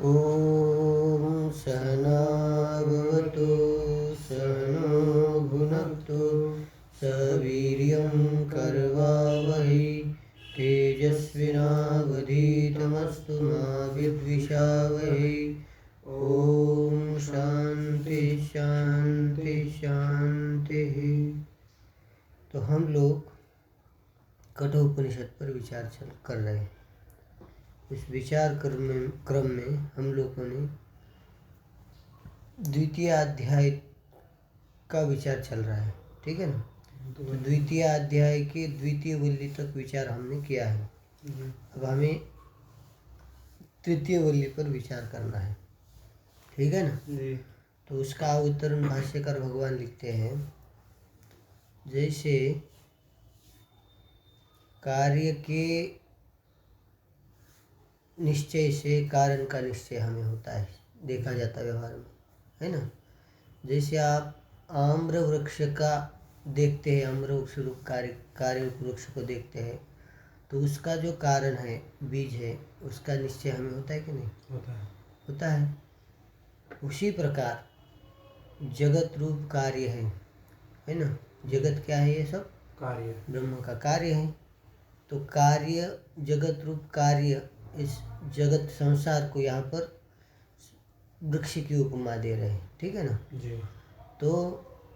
ॐ सहना भवतु सहनो भुनक्तु सवीर्यं कर्वावहै तेजस्विनावधीतमस्तु मा विद्विषावहै। ॐ शांति शांति शांति। तो हम लोग कठोपनिषद पर विचार कर रहे हैं। इस विचार क्रम में हम लोगों ने द्वितीय अध्याय का विचार चल रहा है, ठीक है ना। तो द्वितीय अध्याय के द्वितीय वल्ली तक विचार हमने किया है। अब हमें तृतीय वल्ली पर विचार करना है, ठीक है ना जी। तो उसका अवतरण भाष्यकार भगवान लिखते हैं, जैसे कार्य के निश्चय से कारण का निश्चय हमें होता है, देखा जाता है व्यवहार में, है ना। जैसे आप आम्र वृक्ष का देखते हैं, आम्र वृक्ष रूप कार्य वृक्ष को देखते हैं, तो उसका जो कारण है, बीज है, उसका निश्चय हमें होता है कि नहीं होता है। उसी प्रकार जगत रूप कार्य है ना। जगत क्या है? ये सब कार्य, ब्रह्म का कार्य है। तो कार्य, जगत रूप कार्य, इस जगत संसार को यहाँ पर वृक्ष की उपमा दे रहे हैं, ठीक है ना जी। तो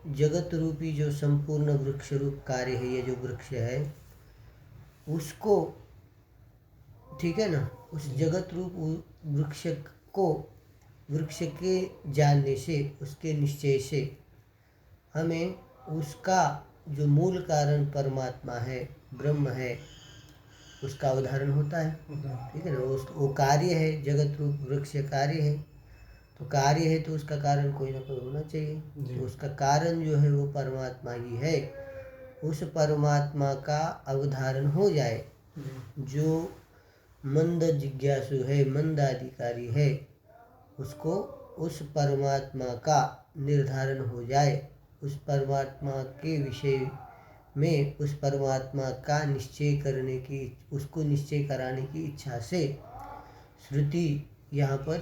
जगत रूपी जो संपूर्ण वृक्ष रूप कार्य है, ये जो वृक्ष है उसको, ठीक है ना, उस जगत रूप वृक्ष को, वृक्ष के जानने से, उसके निश्चय से हमें उसका जो मूल कारण परमात्मा है, ब्रह्म है, उसका उदाहरण होता है, ठीक है ना। वो कार्य है, जगत रूप वृक्ष कार्य है। तो कार्य है तो उसका कारण कोई ना कोई होना चाहिए। तो उसका कारण जो है वो परमात्मा ही है। उस परमात्मा का अवधारण हो जाए, जो मंद जिज्ञासु है, मंद अधिकारी है, उसको उस परमात्मा का निर्धारण हो जाए, उस परमात्मा के विषय में उस परमात्मा का निश्चय करने की, उसको निश्चय कराने की इच्छा से श्रुति यहाँ पर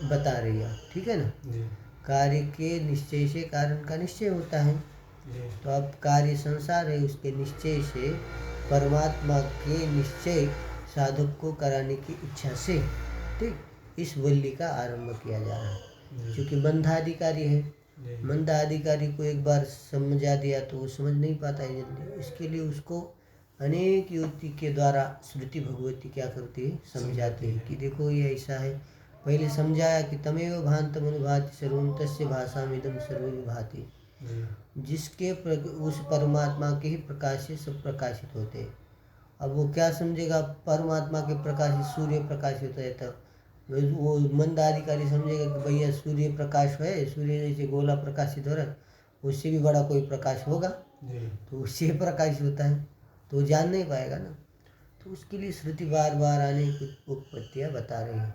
बता रही है, ठीक है ना जी। कार्य के निश्चय से कारण का निश्चय होता है जी। तो अब कार्य संसार है, उसके निश्चय से परमात्मा के निश्चय साधक को कराने की इच्छा से, ठीक, इस वल्ली का आरंभ किया जा रहा है। क्योंकि बंधाधिकारी है, मंदाधिकारी को एक बार समझा दिया तो वो समझ नहीं पाता है जल्दी। इसके लिए उसको अनेक युक्ति के द्वारा श्रुति भगवती क्या करती है, समझाती है कि देखो ये ऐसा है। पहले समझाया कि तमेव भांतम अनुभाति सर्वं तस्य भाषामिदं सर्वं भाति, जिसके उस परमात्मा के ही प्रकाश से सब प्रकाशित होते हैं। अब वो क्या समझेगा, परमात्मा के प्रकाश से सूर्य प्रकाशित होता है, तब वो मंदाधिकारी समझेगा कि भैया सूर्य प्रकाश है, सूर्य जैसे गोला प्रकाशित हो रहा है, उससे भी बड़ा कोई प्रकाश होगा तो उससे प्रकाशित होता है, तो वो जान नहीं पाएगा ना। तो उसके लिए श्रुति बार बार आने की उत्पत्तियाँ बता रही है।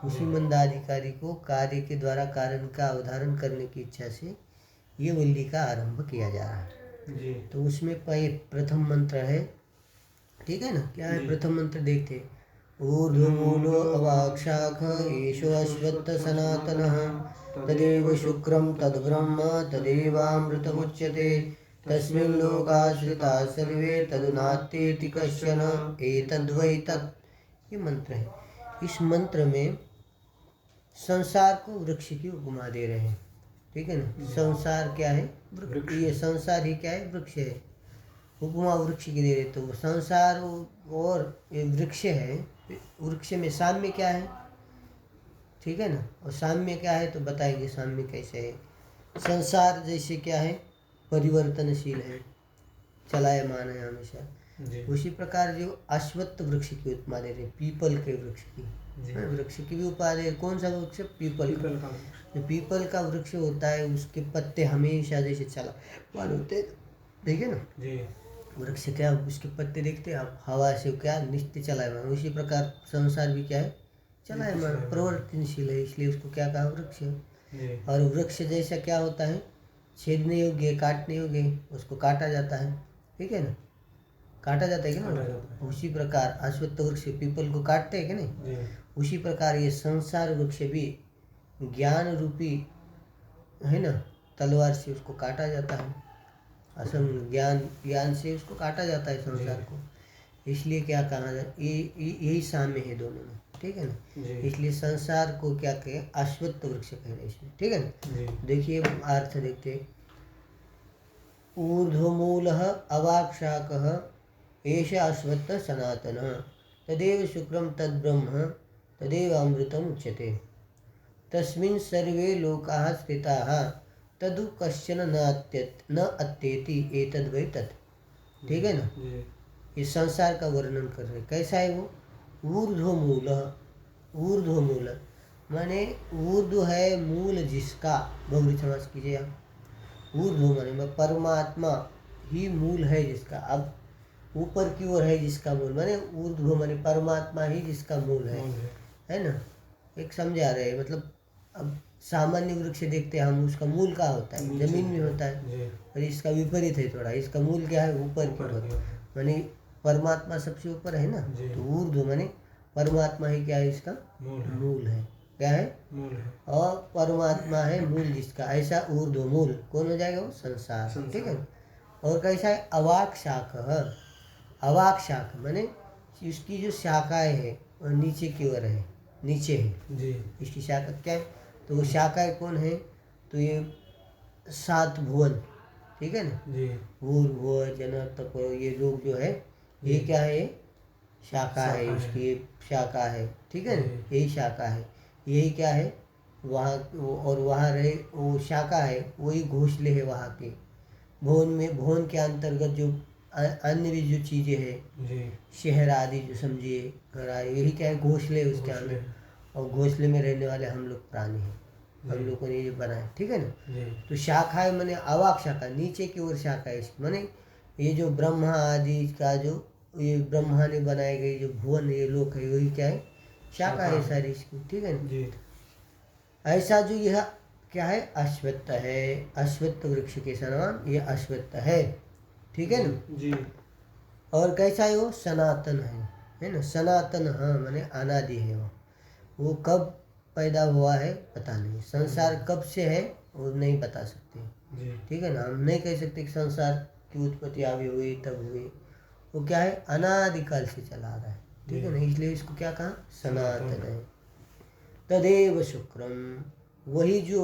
उसी मंदाधिकारी को कार्य के द्वारा कारण का अवधारण करने की इच्छा से ये वल्ली का आरंभ किया जा रहा है। तो उसमें प्रथम मंत्र है, ठीक है ना। क्या है प्रथम मंत्र? देखते, ऊर्ध्वमूलो अवाक्षाख एषो अश्वत्थ सनातनः तदेव शुक्रं तद्ब्रह्म तदेवामृतमुच्यते तस्मिन् लोकाश्रिताः सर्वे तदुनात्येति कश्चन एतद्वै तत्। ये मंत्र है। इस मंत्र में संसार को वृक्ष की उपमा दे रहे हैं, ठीक है ना। संसार क्या है? वृक्ष। ये संसार ही क्या है? वृक्ष है। उपमा वृक्ष की दे रहे, तो संसार और ये वृक्ष है। वृक्ष में साम्य क्या है, ठीक है ना। और साम्य क्या है तो बताएंगे साम्य कैसे है। संसार जैसे क्या है? परिवर्तनशील है, चलायमान है हमेशा। उसी प्रकार जो अश्वत्थ वृक्ष की उपमा दे रहे, पीपल के वृक्ष की, वृक्ष की भी उपमा दे। कौन सा वृक्ष? पीपल का। जो पीपल का वृक्ष होता है उसके पत्ते हमेशा जैसे चलायमान होते, ठीक है ना। वृक्ष क्या, उसके पत्ते देखते हैं आप, हवा से क्या नित्य चलायमान। उसी प्रकार संसार भी क्या है? चलायमान, परिवर्तनशील है, इसलिए उसको क्या कहा? वृक्ष है। और वृक्ष जैसा क्या होता है? छेदने योग्य, काटने योग्य, उसको काटा जाता है, ठीक है ना। काटा जाता है कि काटा नहीं? जाता है। उसी प्रकार अश्वत्थ वृक्ष पीपल को काटते हैं कि नहीं? जी उसी प्रकार ये संसार वृक्ष भी ज्ञान रूपी है ना तलवार से उसको काटा जाता है। असम ज्ञान से उसको काटा जाता है संसार जी। को। इसलिए क्या कहा जाए, यही साम्य है दोनों में, ठीक है ना? जी इसलिए संसार को क्या कहें, अश्वत्थ वृक्ष कह रहे हैं इसमें, ठीक है ना? जी देखिए अर्थ देखते, ऊर्ध्वमूलः अवाक्षाकः एष अश्वत्थ सनातनः तदेव शुक्रम तद्ब्रह्म तदेव अमृतम उच्यते तस्मिन् सर्वे लोकाः स्थिताः तदु कश्चन न अत्येति एतद् वै तत्। ठीक है ना? जी इस संसार का वर्णन कर रहे, कैसा है वो? ऊर्ध्वमूल, ऊर्ध्वमूल माने ऊर्ध्व है मूल जिसका, बहुरी समास कीजिए आप। ऊर्ध्व माने परमात्मा ही मूल है जिसका, अब ऊपर की ओर है जिसका मूल, माने ऊर्ध्व माने परमात्मा ही जिसका मूल है ना? एक समझा रहे, मतलब अब सामान्य वृक्ष देखते हैं हम, उसका मूल कहाँ होता है? जमीन में होता है। और इसका विपरीत है थोड़ा, इसका मूल क्या है? ऊपर की ओर, माने परमात्मा सबसे ऊपर है ना। तो ऊर्ध्व माने परमात्मा ही क्या है? इसका मूल है। क्या है? मूल है। और परमात्मा है मूल जिसका, ऐसा ऊर्ध्व मूल कौन हो जाएगा? वो संसार, ठीक है। और कैसा है? अवाक शाख, अवाक शाख माने इसकी जो शाखाएं है वो नीचे की ओर है, नीचे है जी। इसकी शाखा क्या है? तो वो शाखाएं कौन है? तो ये 7 भुवन, ठीक है ना जी। भूर्भुव जन तप, ये लोग जो है ये क्या है? शाखा है, इसकी शाखा है, ठीक है ना? यही शाखा है, यही क्या है? वहाँ, और वहाँ रहे वो शाखा है, वही घोंसले है वहाँ के। भुवन में, भुवन के अंतर्गत जो अन्य भी जो चीज़ें हैं, शहर आदि जो समझिए, घर आए, यही क्या है? घोंसले उसके अंदर। और घोंसले में रहने वाले हम लोग प्राणी हैं, हम लोगों ने ये बनाए, ठीक है ना। तो शाखा है मैंने अवाक शाखा, नीचे की ओर शाखा है इसकी, मैंने ये जो ब्रह्मा आदि का जो ये ब्रह्मा ने बनाए गए जो भुवन ये लोक है, वही क्या है? शाखा है सारी इसकी, ठीक है ना। ऐसा जो यह क्या है? अश्वत्थ है, अश्वत्थ वृक्ष के समान ये अश्वत्थ है, ठीक है ना जी। और कैसा है वो? सनातन है ना? सनातन, हाँ माने अनादि है वो कब पैदा हुआ है पता नहीं, संसार कब से है वो नहीं बता सकते, ठीक है ना। हम नहीं कह सकते कि संसार की उत्पत्ति अभी हुई तब हुई, वो क्या है? अनादिकाल से चला आ रहा है, ठीक है ना। इसलिए इसको क्या कहा? सनातन है। तदेव शुक्रम, वही जो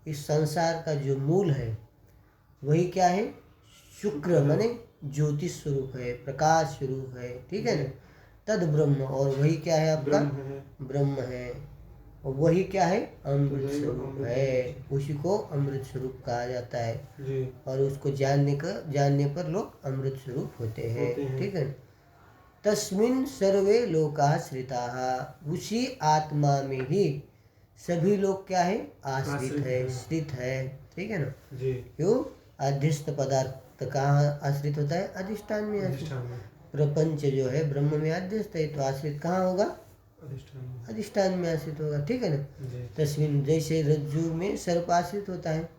इस संसार का जो मूल है वही क्या है? शुक्र माने ज्योतिष स्वरूप है, प्रकाश स्वरूप है, ठीक है ना। तद ब्रह्म, और वही क्या है? आपका ब्रह्म है। और वही क्या है? अमृत स्वरूप है, उसी को अमृत स्वरूप कहा जाता है। और उसको जानने पर लोग अमृत स्वरूप होते हैं, ठीक है। तस्मिन् सर्वे लोकाः श्रिताः, उसी आत्मा में ही सभी लोग क्या है? आश्रित है, स्थित है, ठीक है ना जी। क्यों? अध्यस्त पदार्थ कहाँ आश्रित होता है? अधिष्ठान में आश्रित। प्रपंच जो है ब्रह्म में अध्यस्त है, तो आश्रित कहाँ होगा? अधिष्ठान में आश्रित होगा, ठीक है ना। तस्मिन्, जैसे रज्जु में सर्प आश्रित होता है,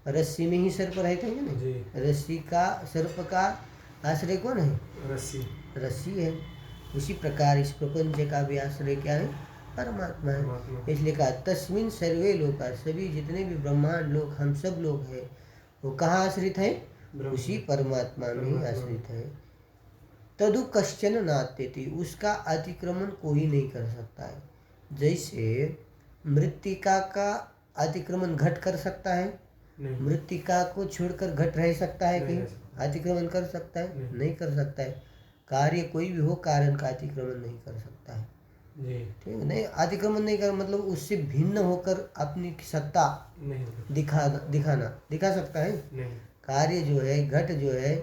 रस्सी में ही सर्प रहते हैं ना। रस्सी का, सर्प का आश्रय कौन है? रस्सी है। उसी प्रकार इस प्रपंच का भी आश्रय क्या है? परमात्मा है। इसलिए कहा तस्मिन् सर्वे लोका, सभी जितने भी ब्रह्मांड लोग, हम सब लोग हैं, वो कहाँ आश्रित है? उसी परमात्मा में ही आश्रित है। तदु कश्चन नात्यति, उसका अतिक्रमण कोई नहीं कर सकता है। जैसे मृत्तिका का अतिक्रमण घट कर सकता है? मृत्तिका को छोड़कर घट रह सकता है कहीं? अतिक्रमण कर सकता है? नहीं कर सकता है। कार्य कोई भी हो, कारण का अतिक्रमण नहीं कर सकता है, ठीक है। नहीं, अतिक्रमण नहीं कर मतलब उससे भिन्न होकर अपनी सत्ता दिखा सकता है? कार्य जो है, घट जो है,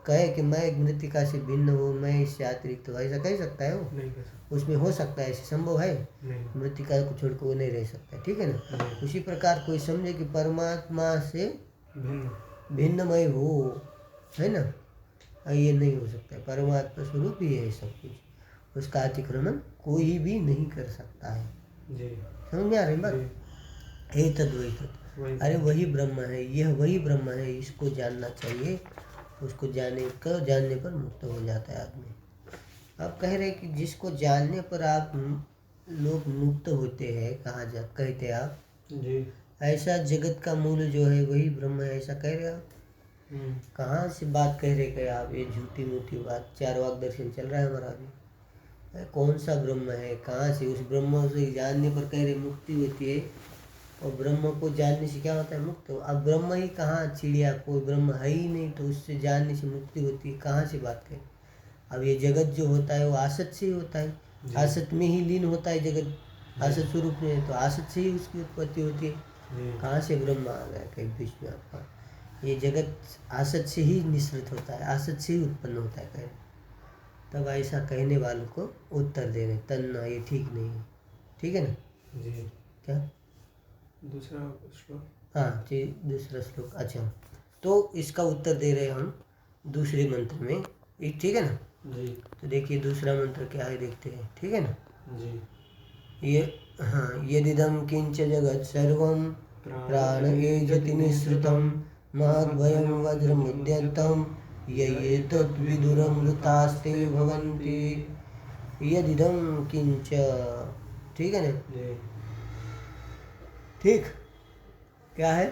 कहे कि मैं एक मृत्तिका से भिन्न हूँ, मैं इससे अतिरिक्त हूँ, ऐसा कह सकता है? वो नहीं कर सकता। उसमें हो सकता है, ऐसे संभव है? मृत्तिका को छोड़कर वो नहीं रह सकता, ठीक है ना। उसी प्रकार कोई समझे कि परमात्मा से भिन्न मैं हूँ, है ना, ये नहीं हो सकता है। परमात्मा स्वरूप ही है सब कुछ, उसका अतिक्रमण कोई भी नहीं कर सकता है जी। समझ में आ रही बात? एतद् वही तत्, अरे वही ब्रह्म है, यह वही ब्रह्म है, इसको जानना चाहिए। उसको जानने पर मुक्त हो जाता है आदमी। आप कह रहे हैं कि जिसको जानने पर आप लोग मुक्त होते हैं, कहते आप जी। ऐसा जगत का मूल जो है वही ब्रह्म है, ऐसा कह रहे आप? कहाँ से बात कह रहे क्या आप? ये झूठी मूठी बात, चारवाक दर्शन चल रहा है हमारा अभी। कौन सा ब्रह्म है? कहाँ से? उस ब्रह्म से जानने पर कह रहे मुक्ति होती है, और ब्रह्म को जानने से क्या होता है? मुक्त हो। अब ब्रह्म ही कहाँ? चिड़िया कोई ब्रह्म है ही नहीं, तो उससे जानने से मुक्ति होती है, कहाँ से बात करें? अब ये जगत जो होता है वो आसत से ही होता है, आसत में ही लीन होता है जगत, आसत स्वरूप में है, तो आसत से ही उसकी उत्पत्ति होती है। कहाँ से ब्रह्म आ गया कहीं बीच में आपका? ये जगत आसत से ही निश्रित होता है, आसत से ही उत्पन्न होता है कहीं। तब ऐसा कहने वालों को उत्तर दे रहे तन्ना, ये ठीक नहीं है। ठीक है ना जी। क्या दूसरा श्लोक? हाँ जी, दूसरा श्लोक। अच्छा, तो इसका उत्तर दे रहे हम दूसरे मंत्र में, ठीक है ना जी। तो देखिए दूसरा मंत्र क्या है, देखते हैं। ठीक है ना जी। ये हाँ, यदिदं किंच जगत् सर्वं प्राण एजति निःसृतं महद्भयं वज्रमुद्यतं ययेतद्विदुरमृतास्ते भवन्ति। यदिदं किंच, ठीक है ना? ठीक, क्या है?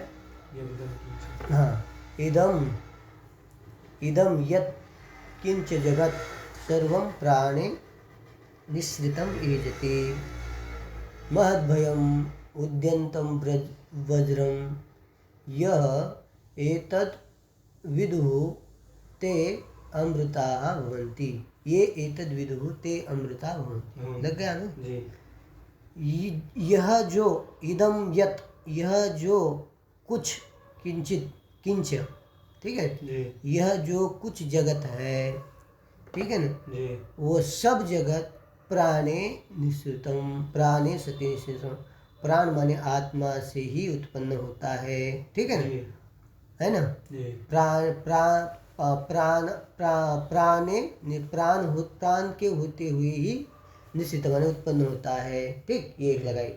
हाँ, इदम यत् किंच जगत् सर्वं प्राणे निःसृतं एजति महद्भयम् उद्यन्तं वज्रं यः एतद् विदुः ते अमृताः भवन्ति। ये एतद् विदुः ते अमृता भवन्ति। लग गया ना? यह जो इदम यत्, यह जो कुछ, किंचित, किंच, ठीक है, यह जो कुछ जगत है, ठीक है ना, वो सब जगत प्राणे निःसृतम, प्राणे सति निःसृतम, प्राण माने आत्मा से ही उत्पन्न होता है। ठीक है ना? है ना? प्राण के होते हुए ही निश्चित माने उत्पन्न होता है। ठीक, ये एक लगाई।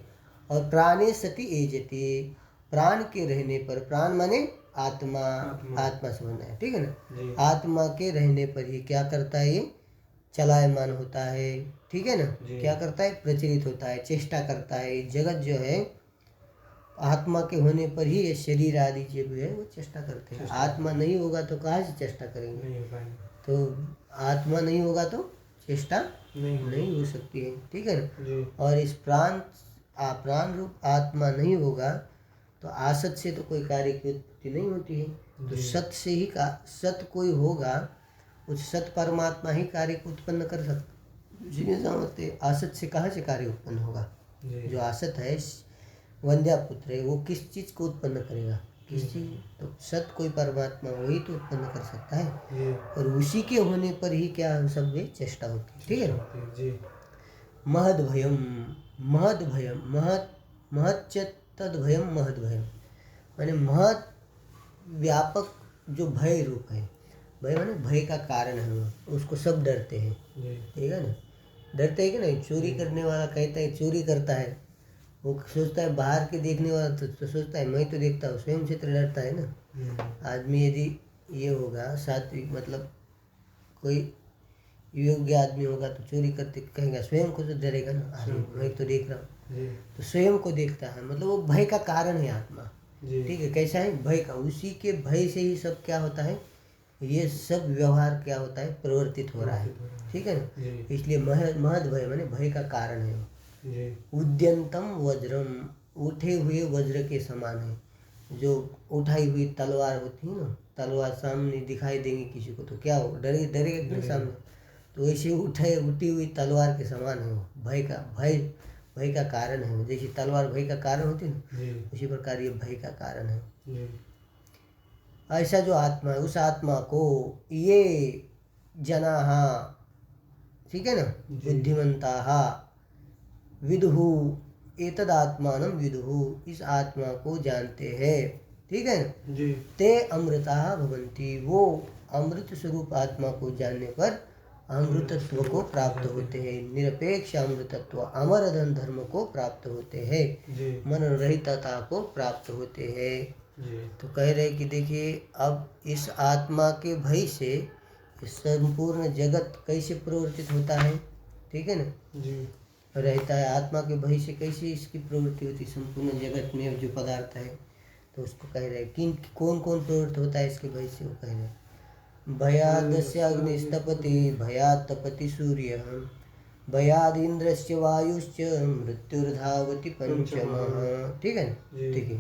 और प्राणे सति एजति, प्राण के रहने पर, प्राण माने आत्मा, आत्मा समझना है। ठीक है ना? आत्मा के रहने पर ही क्या करता है? ये चलायमान होता है। ठीक है ना? क्या करता है? प्रचलित होता है, चेष्टा करता है। जगत जो है आत्मा के होने पर ही ये शरीर आदि जो है वो चेष्टा करते हैं। आत्मा नहीं होगा तो कहाँ से चेष्टा करेंगे? तो आत्मा नहीं होगा तो चेष्टा नहीं हो सकती है। ठीक है ना? और इस प्राण रूप आत्मा नहीं होगा तो आसत से तो कोई कार्य की उत्पत्ति नहीं होती है। तो सत से ही सत कोई होगा, उस सत परमात्मा ही कार्य को उत्पन्न कर सकता। जिन्हें समझते आसत से कहाँ से कार्य उत्पन्न होगा? जो आसत है, वंद्या पुत्र है, वो किस चीज को उत्पन्न करेगा? किस चीज? तो सत कोई परमात्मा वही तो उत्पन्न कर सकता है, और उसी के होने पर ही क्या हम सब में चेष्टा होती है। ठीक है ना? महद भयम, महद भयम, महच्च तद्भयम, महद भयम माने महत व्यापक जो भय रूप है। भय माने भय का कारण है, उसको सब डरते हैं। ठीक है ना? डरते हैं कि नहीं? चोरी करने वाला कहता है चोरी करता है, वो सोचता है, बाहर के देखने वाला तो सोचता है मैं तो देखता हूँ, स्वयं से तो डरता है ना। आदमी यदि ये होगा सात्विक, मतलब कोई योग्य आदमी होगा तो चोरी करते कहेगा, स्वयं को तो डरेगा ना, मैं तो देख रहा हूँ, तो स्वयं को देखता है, मतलब वो भय का कारण है आत्मा। ठीक है? कैसा है? भय का। उसी के भय से ही सब क्या होता है, ये सब व्यवहार क्या होता है, प्रवर्तित हो रहा है। ठीक है ना? इसलिए महद भय माने भय का कारण है। उद्यंतम वज्रम, उठे हुए वज्र के समान है। जो उठाई हुई तलवार होती है ना, तलवार सामने दिखाई देंगी किसी को तो क्या हो, डरेगा कि सामने? तो वैसे उठी हुई तलवार के समान है वो। भय का कारण है। जैसे तलवार भय का कारण होती है ना, उसी प्रकार ये भय का कारण है। ऐसा जो आत्मा है, उस आत्मा को ये जनाहा, ठीक है ना, बुद्धिमंता विदुहु एतदात्मानं विदुहु, इस आत्मा को जानते हैं। ठीक है ना? ते अमृताः भवन्ति, वो अमृत स्वरूप आत्मा को जानने पर अमृतत्व को प्राप्त होते हैं। निरपेक्ष अमृतत्व, अमर धर्म को प्राप्त होते हैं, मन रहितता को प्राप्त होते हैं। जी तो कह रहे कि देखिए अब इस आत्मा के भय से संपूर्ण जगत कैसे प्रवर्तित होता है, ठीक है ना, जी रहता है। आत्मा के भय से कैसे इसकी प्रवृत्ति होती है संपूर्ण जगत में जो पदार्थ है। तो उसको कह रहे हैं किन कौन कौन प्रवृत्त होता है इसके भय से, वो कह रहे हैं भयादस्य अग्निस्तपति भयात् तपति सूर्य भयाद इंद्रस्य वायुश्च मृत्युर्धावति पंचमः, ठीक है ना। जी ठीक है,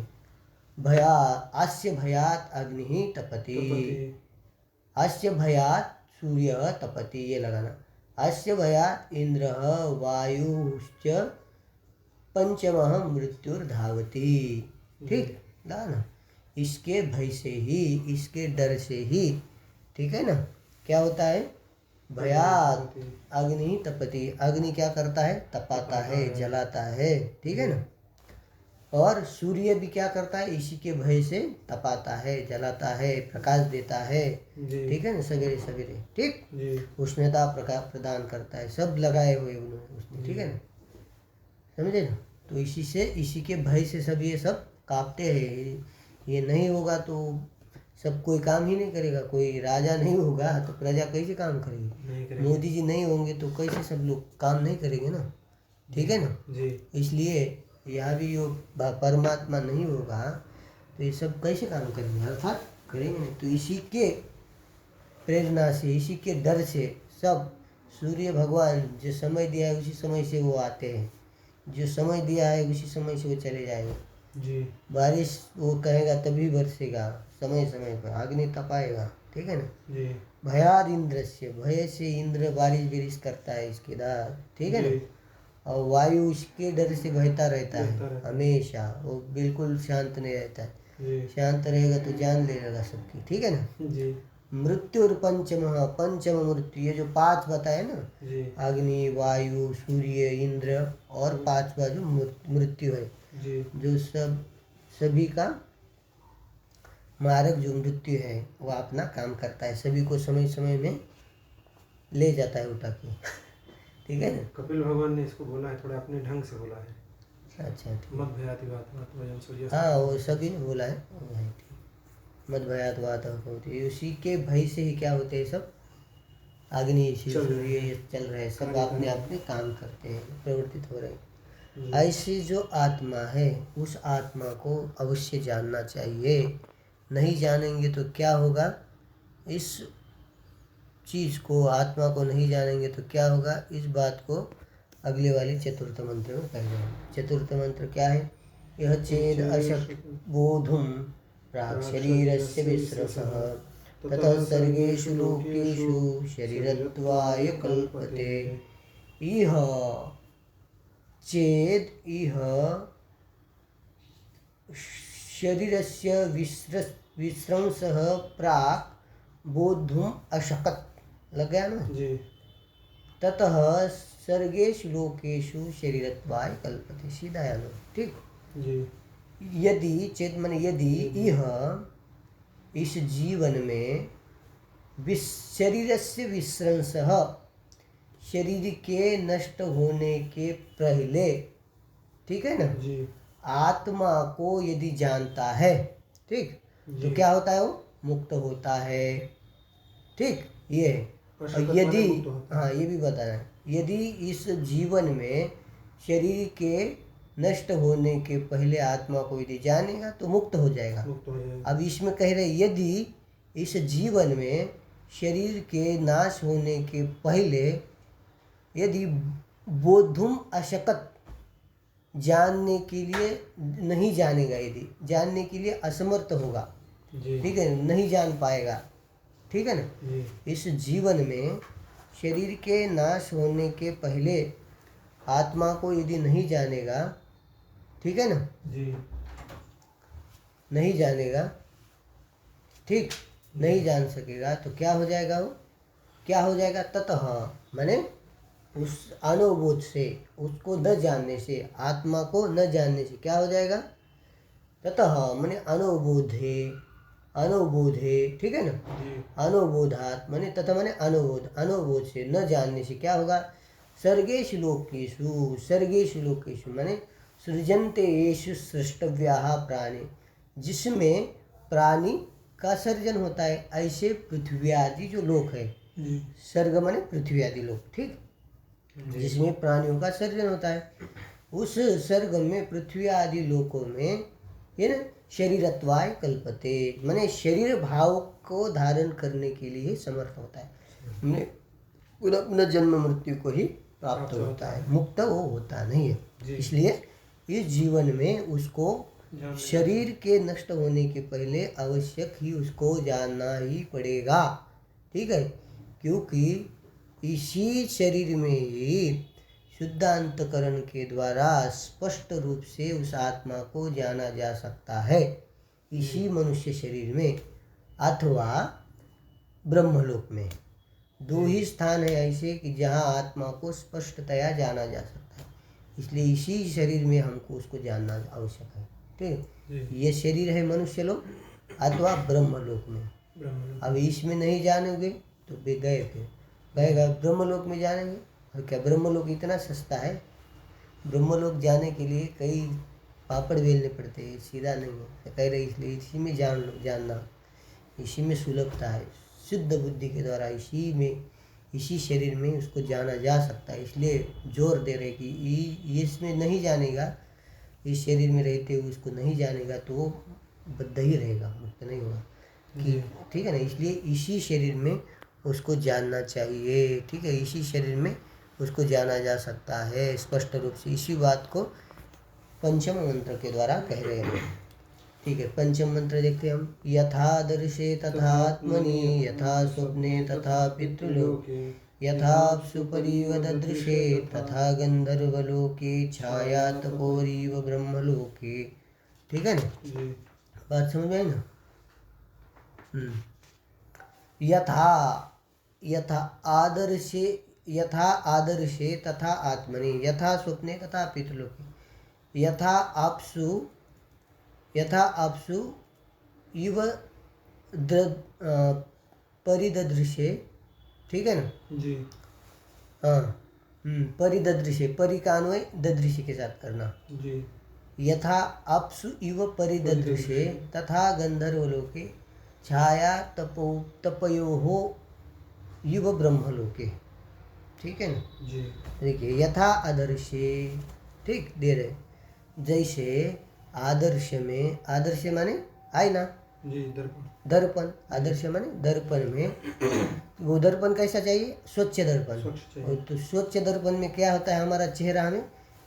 भया अस्य भयात् अग्नि तपति, तपति अस्य भयात् सूर्य तपति, ये लगाना। अस्य भयात् इंद्र वायुश्च पंचमः मृत्युर्धावति, ठीक ना। इसके भय से ही, इसके डर से ही, ठीक है ना, क्या होता है, भयात् अग्नि तपति, अग्नि क्या करता है, तपाता है, जलाता है, ठीक है ना। और सूर्य भी क्या करता है, इसी के भय से तपाता है, जलाता है, प्रकाश देता है, ठीक है ना, सवेरे सवेरे, ठीक, उष्णता प्रकाश प्रदान करता है, सब लगाए हुए उन्होंने उसमें, ठीक है ना, समझे ना। तो इसी से, इसी के भय से सब ये सब कांपते हैं। ये नहीं होगा तो सब कोई काम ही नहीं करेगा, कोई राजा नहीं होगा तो प्रजा कैसे काम करेगी, मोदी जी नहीं होंगे तो कैसे सब लोग काम नहीं करेंगे ना, ठीक है ना जी। इसलिए यहाँ भी जो परमात्मा नहीं होगा तो ये सब कैसे काम करेंगे, अर्थात करेंगे नहीं। तो इसी के प्रेरणा से, इसी के डर से सब सूर्य भगवान जो समय दिया है उसी समय से वो आते हैं, जो समय दिया है उसी समय से वो चले जाएंगे जी। बारिश वो कहेगा तभी बरसेगा, समय समय पर अग्नि तपाएगा, ठीक है ना। जी। भयाद इंद्रस्य, भय से इंद्र बारिश बिरिश करता है इसके दार, ठीक है ना। और वायु इसके डर से बहता रहता है हमेशा, वो बिल्कुल शांत नहीं रहता है, शांत रहेगा तो जान ले लेगा सबकी, ठीक है ना। जी। मृत्यु और पंचम मृत्यु, ये जो पांच बताए ना, अग्नि वायु सूर्य इंद्र और पांचवा जो मृत्यु है, जो सब सभी का मारक जो मृत्यु है वो अपना काम करता है, सभी को समय समय में ले जाता है उठा के ठीक है ना। कपिल भगवान ने इसको बोला है, थोड़ा अपने ढंग से बोला है। अच्छा ठीक, मत भयाति बात वजन सूर्य, हाँ वो सभी ने बोला है, मत भयात बात होती है, उसी के भय से ही क्या होते हैं सब, अग्नि सूर्य ये चल रहे हैं, सब अपने अपने काम करते हैं, प्रवर्तित हो रहे हैं। ऐसी जो आत्मा है उस आत्मा को अवश्य जानना चाहिए, नहीं जानेंगे तो क्या होगा, इस चीज़ को, आत्मा को नहीं जानेंगे तो क्या होगा, इस बात को अगले वाले चतुर्थ मंत्र में कह रहे हैं। चतुर्थ मंत्र क्या है, यह चेद अशक्त बोधुम प्राक् शरीरस्य विस्रसः ततः सर्गेषु लोकेषु शरीरत्वाय कल्पते। इह चेद इह शरीरस्य विस्रंसः प्राक् बोधुम अशक्त, लग गया ना जी। ततः सर्गेषु लोकेषु शरीरत्वाय कल्पते, सीधा है लो, ठीक जी। यदि चेत मन यदि यह इस जीवन में शरीर से विस्रंसः, शरीर के नष्ट होने के पहले, ठीक है ना जी। आत्मा को यदि जानता है, ठीक, तो क्या होता है, वो मुक्त होता है, ठीक, ये यदि, हाँ ये भी बताना है, यदि इस जीवन में शरीर के नष्ट होने के पहले आत्मा को यदि जानेगा तो मुक्त हो जाएगा। अब इसमें कह रहे यदि इस जीवन में शरीर के नाश होने के पहले यदि बोधुम अशक्त, जानने के लिए नहीं जानेगा, यदि जानने के लिए असमर्थ होगा, ठीक है, नहीं जान पाएगा, ठीक है ना। इस जीवन में शरीर के नाश होने के पहले आत्मा को यदि नहीं जानेगा, ठीक है ना जी, नहीं जानेगा, ठीक, नहीं जान सकेगा तो क्या हो जाएगा, वो क्या हो जाएगा, ततः माने उस अनुभूत से, उसको न जानने से, आत्मा को न जानने से क्या हो जाएगा, ततः माने अनुभूधे, अनुभूधे, ठीक है ना, अनुभूधात माने तथा माने अनुभूत, अनुभूत से न जानने से क्या होगा, सर्गेषु लोकेषु, सर्गेषु लोकेषु माने सृजन्ते येषु सृष्टव्याः प्राणी, जिसमें प्राणी का सर्जन होता है। ऐसे पृथ्वी आदि जो लोक है, जी सर्ग माने पृथ्वी आदि लोक, ठीक, जी जिसमें प्राणियों का सर्जन होता है, उस सर्ग में पृथ्वी आदि लोकों में ये ना शरीरत्वाय कल्पते, माने शरीर भाव को धारण करने के लिए समर्थ होता है, माने पुनः पुनः जन्म मृत्यु को ही प्राप्त होता है, मुक्त वो होता नहीं है। जी। इसलिए इस जीवन में उसको जानना शरीर के नष्ट होने के पहले आवश्यक ही उसको जानना ही पड़ेगा, ठीक है, क्योंकि इसी शरीर में ही शुद्ध अंतकरण के द्वारा स्पष्ट रूप से उस आत्मा को जाना जा सकता है, इसी मनुष्य शरीर में अथवा ब्रह्मलोक में। दो ही स्थान है ऐसे कि जहाँ आत्मा को स्पष्टतया जाना जा सकता है, इसलिए इसी शरीर में हमको उसको जानना आवश्यक है, ठीक। ये शरीर है मनुष्य लोक अथवा ब्रह्मलोक में। ब्रह्मलोक। अब इसमें नहीं जानेंगे तो वे गए, फिर गए ब्रह्मलोक में जानेंगे। और क्या ब्रह्मलोक इतना सस्ता है, ब्रह्मलोक जाने के लिए कई पापड़ बेलने पड़ते हैं, सीधा नहीं है, तो कह रहे इसलिए इसी में जान लो, जानना इसी में सुलभता है, शुद्ध बुद्धि के द्वारा इसी में इसी शरीर में उसको जाना जा सकता है। इसलिए जोर दे रहे कि इसमें नहीं जानेगा, इस शरीर में रहते हुए उसको नहीं जानेगा तो वो बद्ध ही रहेगा, मुक्त नहीं होगा, कि ठीक है ना। इसलिए इसी शरीर में उसको जानना चाहिए, ठीक है, इसी शरीर में उसको जाना जा सकता है स्पष्ट रूप से। इसी बात को पंचम मंत्र के द्वारा कह रहे हैं, ठीक है। पंचम मंत्र देखते हैं हम। यथा दर्शे तथात्मनि यथा स्वप्ने तथा पितृलोके यथाप्सु परिव ददृशे तथा गंधर्वलोके छाया तपोरीव ब्रह्मलोके, ठीक है ना, जी बात समझ में आई ना। यथा यथा आदर्शे यथा आदर्शे तथा आत्मनि यथा स्वप्ने तथा पितृलोके यथा आपसु इव परिददृशे, ठीक है ना। जी हाँ, परिददृशे, परि का अन्वय ददृशे के साथ करना। जी यथा आपसु इव परिददृशे तथा गंधर्वलोके छाया तपयोः इव ब्रह्मलोके, ठीक है ना। जी देखिए यथा आदर्शे, ठीक, दे रहे जैसे आदर्श में, आदर्श माने आईना, जी दर्पण। दर्पण, आदर्श माने दर्पण में, वो दर्पण कैसा चाहिए, स्वच्छ दर्पण। स्वच्छ चाहिए। और तो स्वच्छ दर्पण में क्या होता है, हमारा चेहरा हमें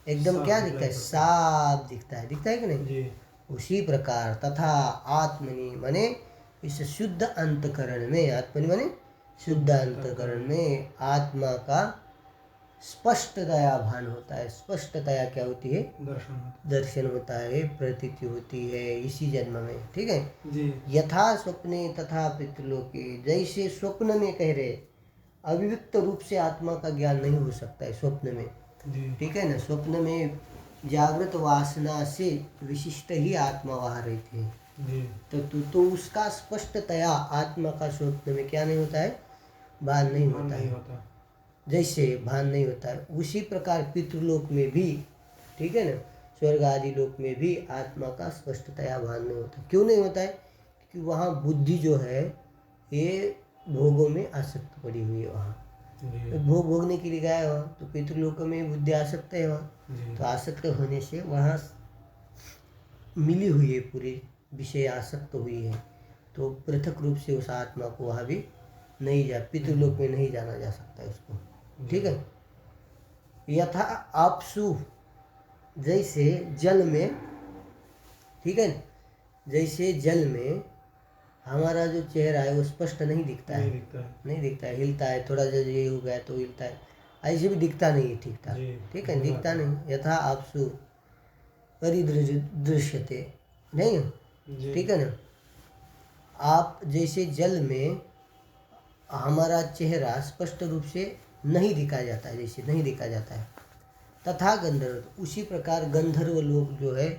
एकदम क्या दिखता है, साफ दिखता है कि नहीं। जी उसी प्रकार तथा आत्मनि माने इस शुद्ध अंतकरण में, आत्मनि माने शुद्ध अंतकरण में आत्मा का स्पष्टतया भान होता है। स्पष्टतया क्या होती है, दर्शन होता है, प्रतीति होती है इसी जन्म में, ठीक है जी। यथा स्वप्ने तथा पितृलोके, जैसे स्वप्न में कह रहे, अविव्यक्त रूप से आत्मा का ज्ञान नहीं हो सकता है स्वप्न में, जी ठीक है ना। स्वप्न में जागृत वासना से विशिष्ट ही आत्मा वहाँ रहती है, जी तो उसका स्पष्टतया आत्मा का स्वप्न में क्या नहीं होता है, भान नहीं होता है। जैसे भान नहीं होता है उसी प्रकार पितृलोक में भी, ठीक है ना, स्वर्ग आदि लोक में भी आत्मा का स्पष्टतया भान नहीं होता। क्यों नहीं होता है, क्योंकि वहाँ बुद्धि जो है ये भोगों में आसक्त पड़ी हुई है, वहाँ भोग भोगने के लिए गया है वहाँ, तो पितृलोक में बुद्धि आसक्त है वहाँ, तो आसक्त होने से वहाँ मिली हुई है पूरी विषय आसक्त हुई है, तो पृथक रूप से उस आत्मा को वहाँ भी नहीं पितृलोक में नहीं जाना जा सकता है उसको, ठीक है। यथा आपसु, जैसे जल में, ठीक है, जैसे जल में हमारा जो चेहरा है वो स्पष्ट नहीं दिखता है, नहीं दिखता है, हिलता है थोड़ा, जब ये हो गया तो हिलता है, ऐसे भी दिखता नहीं है ठीक ठाक, ठीक है, दिखता नहीं। यथा आपसु परिदृश्यते, नहीं, ठीक है ना। आप जैसे जल में हमारा चेहरा स्पष्ट रूप से नहीं दिखा जाता है, जैसे नहीं दिखा जाता है, तथा गंधर्व, उसी प्रकार गंधर्व लोक जो है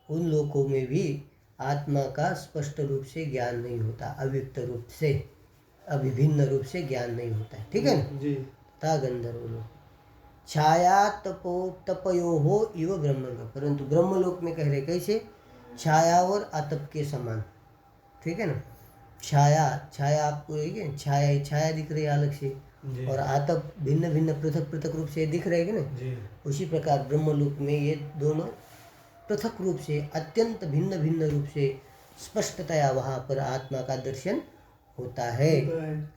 उन लोकों में भी आत्मा का स्पष्ट रूप से ज्ञान नहीं होता, अव्यक्त रूप से, अभिभिन्न रूप से ज्ञान नहीं होता है, ठीक है ना जी। तथा गंधर्व लोक छाया तपोयोः इव ब्रह्मलोक, परंतु ब्रह्मलोक में कह रहे कैसे, छाया और आतप के समान, ठीक है ना। छाया छाया आपको एक है, छाया छाया दिख रही है अलग से, जी और आतप भिन्न भिन्न पृथक पृथक रूप से दिख रहे हैं कि ना। जी उसी प्रकार ब्रह्मलोक में ये दोनों पृथक रूप से, अत्यंत भिन्न भिन्न रूप से स्पष्टतया वहाँ पर आत्मा का दर्शन होता है,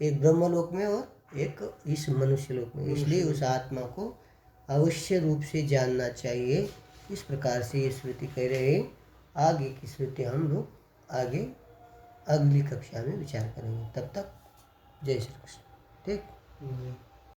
एक ब्रह्मलोक में और एक इस मनुष्य लोक में। इसलिए उस आत्मा को अवश्य रूप से जानना चाहिए। इस प्रकार से ये श्रुति कह रहे हैं। आगे की श्रुति हम लोग आगे अगली कक्षा में विचार करेंगे। तब तक जय श्री कृष्ण। ठीक। जी।